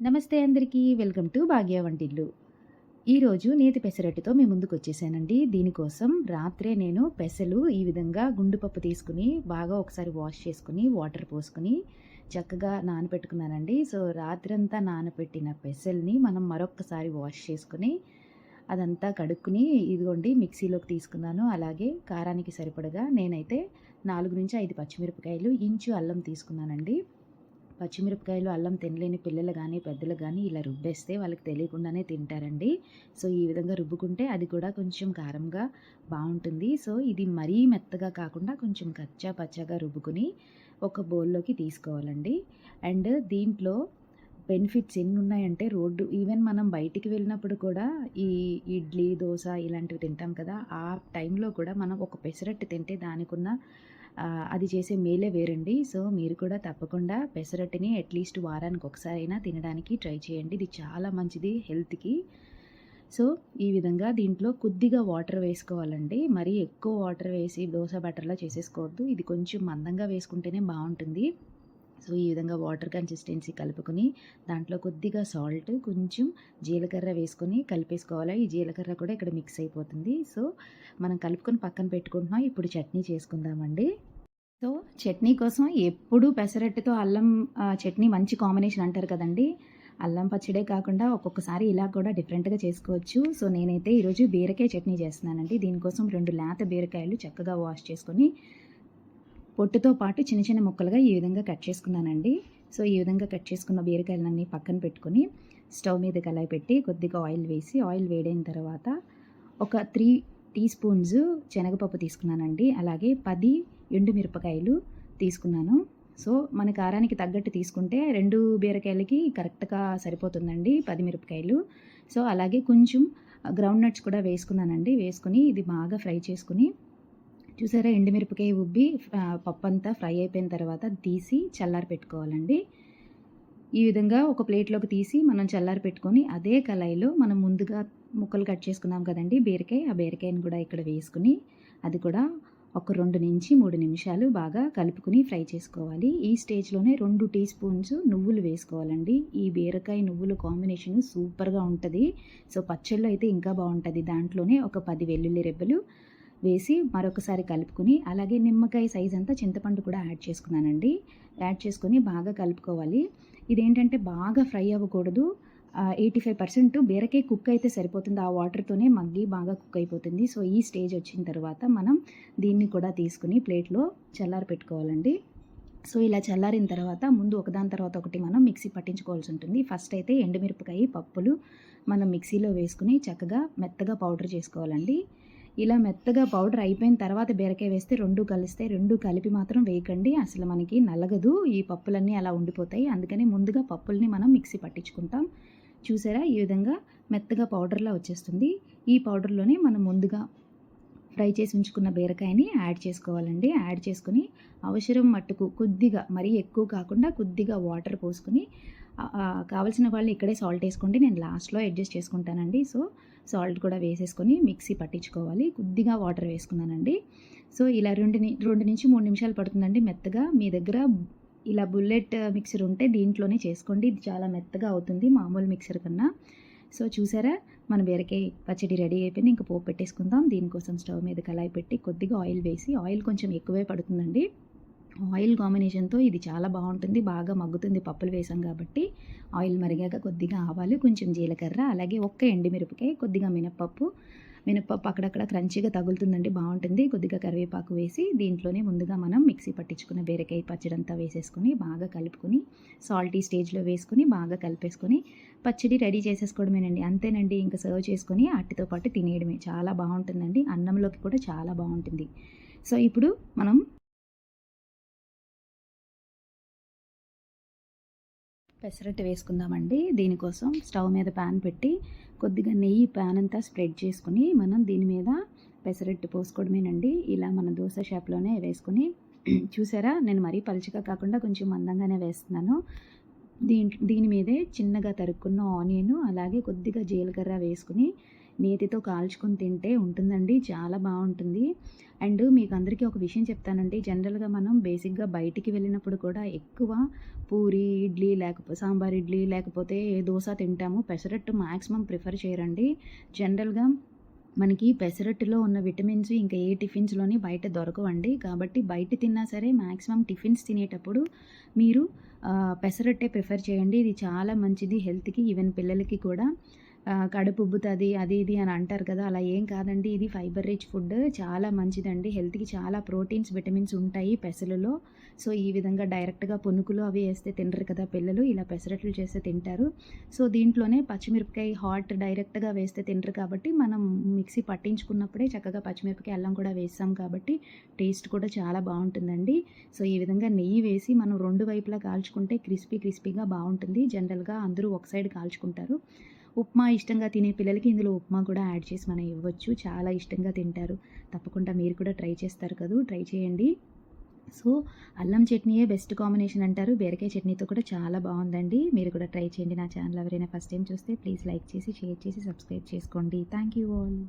నమస్తే అందరికీ. Welcome to భాగ్య వంటిల్లు. ఈరోజు నేతి పెసరట్టుతో మీ ముందుకు వచ్చేసానండి. దీనికోసం రాత్రే నేను పెసలు ఈ విధంగా గుండుపప్పు తీసుకుని బాగా ఒకసారి వాష్ చేసుకుని వాటర్ పోసుకుని చక్కగా నానబెట్టుకున్నానండి. సో రాత్రంతా నానబెట్టిన పెసల్ని మనం మరొక్కసారి వాష్ చేసుకుని అదంతా కడుక్కుని ఇదిగోండి మిక్సీలోకి తీసుకున్నాను. అలాగే కారానికి సరిపడగా నేనైతే 4-5 పచ్చిమిరపకాయలు, ఇంచు అల్లం తీసుకున్నానండి. పచ్చిమిరపకాయలు, అల్లం తినలేని పిల్లలు కానీ పెద్దలు కానీ ఇలా రుబ్బేస్తే వాళ్ళకి తెలియకుండానే తింటారండి. సో ఈ విధంగా రుబ్బుకుంటే అది కూడా కొంచెం కారంగా బాగుంటుంది. సో ఇది మరీ మెత్తగా కాకుండా కొంచెం కచ్చా పచ్చాగా రుబ్బుకుని ఒక బౌల్లోకి తీసుకోవాలండి. అండ్ దీంట్లో బెనిఫిట్స్ ఎన్ని ఉన్నాయంటే ఈవెన్ మనం బయటికి వెళ్ళినప్పుడు కూడా ఈ ఇడ్లీ, దోశ ఇలాంటివి తింటాం కదా, ఆ టైంలో కూడా మనం ఒక పెసరట్టు తింటే దానికున్న అది చేసే మేలే వేరండి. సో మీరు కూడా తప్పకుండా పెసరట్టుని అట్లీస్ట్ వారానికి ఒకసారి అయినా తినడానికి ట్రై చేయండి. ఇది చాలా మంచిది హెల్త్కి. సో ఈ విధంగా దీంట్లో కొద్దిగా వాటర్ వేసుకోవాలండి. మరీ ఎక్కువ వాటర్ వేసి దోశ బ్యాటర్లా చేసేసుకోవద్దు. ఇది కొంచెం మందంగా వేసుకుంటేనే బాగుంటుంది. సో ఈ విధంగా వాటర్ కన్సిస్టెన్సీ కలుపుకొని దాంట్లో కొద్దిగా సాల్ట్, కొంచెం జీలకర్ర వేసుకొని కలిపేసుకోవాలి. ఈ జీలకర్ర కూడా ఇక్కడ మిక్స్ అయిపోతుంది. సో మనం కలుపుకొని పక్కన పెట్టుకుంటున్నాం. ఇప్పుడు చట్నీ చేసుకుందామండి. సో చట్నీ కోసం ఎప్పుడూ పెసరట్టుతో అల్లం చట్నీ మంచి కాంబినేషన్ అంటారు కదండి. అల్లం పచ్చడే కాకుండా ఒక్కొక్కసారి ఇలా కూడా డిఫరెంట్గా చేసుకోవచ్చు. సో నేనైతే ఈరోజు బీరకాయ చట్నీ చేస్తున్నానండి. దీనికోసం 2 లేత బీరకాయలు చక్కగా వాష్ చేసుకొని పొట్టుతో పాటు చిన్న చిన్న ముక్కలుగా ఈ విధంగా కట్ చేసుకున్నానండి. సో ఈ విధంగా కట్ చేసుకున్న బీరకాయలన్నీ పక్కన పెట్టుకొని స్టవ్ మీద కళాయి పెట్టి కొద్దిగా ఆయిల్ వేసి ఆయిల్ వేడైన తర్వాత ఒక 3 టీ స్పూన్స్ శనగపప్పు తీసుకున్నానండి. అలాగే 10 ఎండుమిరపకాయలు తీసుకున్నాను. సో మన కారానికి తగ్గట్టు తీసుకుంటే 2 బీరకాయలకి కరెక్ట్గా సరిపోతుందండి 10 మిరపకాయలు. సో అలాగే కొంచెం గ్రౌండ్ నట్స్ కూడా వేసుకున్నానండి. వేసుకొని ఇది బాగా ఫ్రై చేసుకుని చూసారా, ఎండుమిరపకాయ ఉబ్బి పప్పు అంతా ఫ్రై అయిపోయిన తర్వాత తీసి చల్లారి పెట్టుకోవాలండి. ఈ విధంగా ఒక ప్లేట్లోకి తీసి మనం చల్లారి పెట్టుకొని అదే కళాయిలో మనం ముందుగా ముక్కలు కట్ చేసుకున్నాం కదండి బీరకాయ, ఆ బీరకాయని కూడా ఇక్కడ వేసుకుని అది కూడా ఒక 2-3 నిమిషాలు బాగా కలుపుకుని ఫ్రై చేసుకోవాలి. ఈ స్టేజ్లోనే 2 టీ స్పూన్స్ నువ్వులు వేసుకోవాలండి. ఈ బీరకాయ నువ్వులు కాంబినేషన్ సూపర్గా ఉంటుంది. సో పచ్చళ్ళు అయితే ఇంకా బాగుంటుంది. దాంట్లోనే ఒక 10 వెల్లుల్లి రెబ్బలు వేసి మరొకసారి కలుపుకుని అలాగే నిమ్మకాయ సైజ్ అంతా చింతపండు కూడా యాడ్ చేసుకున్నానండి. యాడ్ చేసుకొని బాగా కలుపుకోవాలి. ఇదేంటంటే బాగా ఫ్రై అవ్వకూడదు. 85% బీరకాయ కుక్ అయితే సరిపోతుంది. ఆ వాటర్తోనే మగ్గి బాగా కుక్ అయిపోతుంది. సో ఈ స్టేజ్ వచ్చిన తర్వాత మనం దీన్ని కూడా తీసుకుని ప్లేట్లో చల్లారి పెట్టుకోవాలండి. సో ఇలా చల్లారిన తర్వాత ముందు ఒకదాని తర్వాత ఒకటి మనం మిక్సీ పట్టించుకోవాల్సి ఉంటుంది. ఫస్ట్ అయితే ఎండుమిరపకాయ పప్పులు మనం మిక్సీలో వేసుకుని చక్కగా మెత్తగా పౌడర్ చేసుకోవాలండి. ఇలా మెత్తగా పౌడర్ అయిపోయిన తర్వాత బీరకాయ వేస్తే 2 కలిస్తే 2 కలిపి మాత్రం వేయకండి. అసలు మనకి నలగదు, ఈ పప్పులన్నీ అలా ఉండిపోతాయి. అందుకని ముందుగా పప్పుల్ని మనం మిక్సీ పట్టించుకుంటాం. చూసారా, ఈ విధంగా మెత్తగా పౌడర్లా వచ్చేస్తుంది. ఈ పౌడర్లోనే మనం ముందుగా ఫ్రై చేసి ఉంచుకున్న బీరకాయని యాడ్ చేసుకోవాలండి. యాడ్ చేసుకుని అవసరం మట్టుకు కొద్దిగా, మరీ ఎక్కువ కాకుండా కొద్దిగా వాటర్ పోసుకుని కావాల్సిన వాళ్ళు ఇక్కడే సాల్ట్ వేసుకోండి. నేను లాస్ట్లో అడ్జస్ట్ చేసుకుంటానండి. సో సాల్ట్ కూడా వేసేసుకొని మిక్సీ పట్టించుకోవాలి. కొద్దిగా వాటర్ వేసుకున్నానండి. సో ఇలా 2-3 నిమిషాలు పడుతుందండి మెత్తగా. మీ దగ్గర ఇలా బుల్లెట్ మిక్సర్ ఉంటే దీంట్లోనే చేసుకోండి. ఇది చాలా మెత్తగా అవుతుంది మామూలు మిక్సర్ కన్నా. సో చూసారా, మన బీరకాయ పచ్చడి రెడీ అయిపోయింది. ఇంకా పోపు పెట్టేసుకుందాం. దీనికోసం స్టవ్ మీద కళాయి పెట్టి కొద్దిగా ఆయిల్ వేసి, ఆయిల్ కొంచెం ఎక్కువే పడుతుందండి. ఆయిల్ కాంబినేషన్తో ఇది చాలా బాగుంటుంది, బాగా మగ్గుతుంది పప్పులు వేసాం కాబట్టి. ఆయిల్ మరిగాక కొద్దిగా ఆవాలు, కొంచెం జీలకర్ర, అలాగే ఒక్క ఎండుమిరపకాయ, కొద్దిగా మినప్పప్పు అక్కడక్కడ క్రంచీగా తగులుతుందండి, బాగుంటుంది. కొద్దిగా కరివేపాకు వేసి దీంట్లోనే ముందుగా మనం మిక్సీ పట్టించుకున్న బీరకాయ పచ్చడంతా వేసేసుకొని బాగా కలుపుకొని సాల్టీ స్టేజ్లో వేసుకొని బాగా కలిపేసుకొని పచ్చడి రెడీ చేసేసుకోవడమేనండి. అంతేనండి, ఇంకా సర్వ్ చేసుకొని అట్టితో పాటు తినేయడమే. చాలా బాగుంటుందండి, అన్నంలోకి కూడా చాలా బాగుంటుంది. సో ఇప్పుడు మనం పెసరట్టు వేసుకుందామండి. దీనికోసం స్టవ్ మీద ప్యాన్ పెట్టి కొద్దిగా నెయ్యి ప్యాన్ అంతా స్ప్రెడ్ చేసుకుని మనం దీని మీద పెసరట్టు పోసుకోవడమేనండి. ఇలా మన దోశ షాప్లోనే వేసుకుని చూసారా, నేను మరీ పలుచగా కాకుండా కొంచెం మందంగానే వేస్తున్నాను. దీని మీదే చిన్నగా తరుక్కున్న ఆనియన్, అలాగే కొద్దిగా జీలకర్ర వేసుకుని నేతితో కాల్చుకొని తింటే ఉంటుందండి, చాలా బాగుంటుంది. అండ్ మీకు అందరికీ ఒక విషయం చెప్తానండి. జనరల్గా మనం బేసిక్గా బయటికి వెళ్ళినప్పుడు కూడా ఎక్కువ పూరి, ఇడ్లీ లేకపోతే సాంబార్ ఇడ్లీ లేకపోతే దోస తింటాము. పెసరట్టు మాక్సిమం ప్రిఫర్ చేయరండి. జనరల్‌గా మనకి పెసరట్టులో ఉన్న విటమిన్స్ ఇంకా ఏ టిఫిన్స్‌లోని బయట దొరకవండి. కాబట్టి బయట తిన్నా సరే మాక్సిమం టిఫిన్స్ తినేటప్పుడు మీరు పెసరట్టే ప్రిఫర్ చేయండి. ఇది చాలా మంచిది హెల్త్‌కి. ఈవెన్ పిల్లలకి కూడా కడుపు ఉబ్బుతది అది ఇది అని అంటారు కదా! అలా ఏం కాదండి. ఇది ఫైబర్ రిచ్ ఫుడ్ చాలా మంచిదండి. హెల్త్‌కి చాలా ప్రోటీన్స్, విటమిన్స్ ఉంటాయి పెసలలో. సో, ఈ విధంగా డైరెక్ట్‌గా పునుకులు అవి ఏస్తే తినరు కదా పిల్లలు. ఇలా పెసరట్లు చేస్తే తింటారు. సో, దీంట్లోనే పచ్చిమిరపకాయ హాట్ డైరెక్ట్‌గా వేస్తే తినరు కాబట్టి మనం మిక్సీ పట్టించుకున్నప్పుడే చక్కగా పచ్చిమిరపకాయ, అల్లం కూడా వేసాం కాబట్టి టేస్ట్ కూడా చాలా బావుంటుందండి. సో, ఈ విధంగా నెయ్యి వేసి మనం 2 వైపులా కాల్చుకుంటే క్రిస్పీగా బావుంటుంది. జనరల్‌గా అందరూ ఒక సైడ్ కాల్చుకుంటారు. ఉప్మా ఇష్టంగా తినే పిల్లలకి ఇందులో ఉప్మా కూడా యాడ్ చేసి మనం ఇవ్వచ్చు. చాలా ఇష్టంగా తింటారు. తప్పకుండా మీరు కూడా ట్రై చేస్తారు కదూ! ట్రై చేయండి. సో, అల్లం చట్నీయే బెస్ట్ కాంబినేషన్ అంటారు. బీరకాయ చట్నీతో కూడా చాలా బావుందండి. మీరు కూడా ట్రై చేయండి. నా ఛానల్ ఎవరైనా ఫస్ట్ టైమ్ చూస్తే ప్లీజ్ లైక్ చేసి, షేర్ చేసి, సబ్స్క్రైబ్ చేసుకోండి. Thank you all.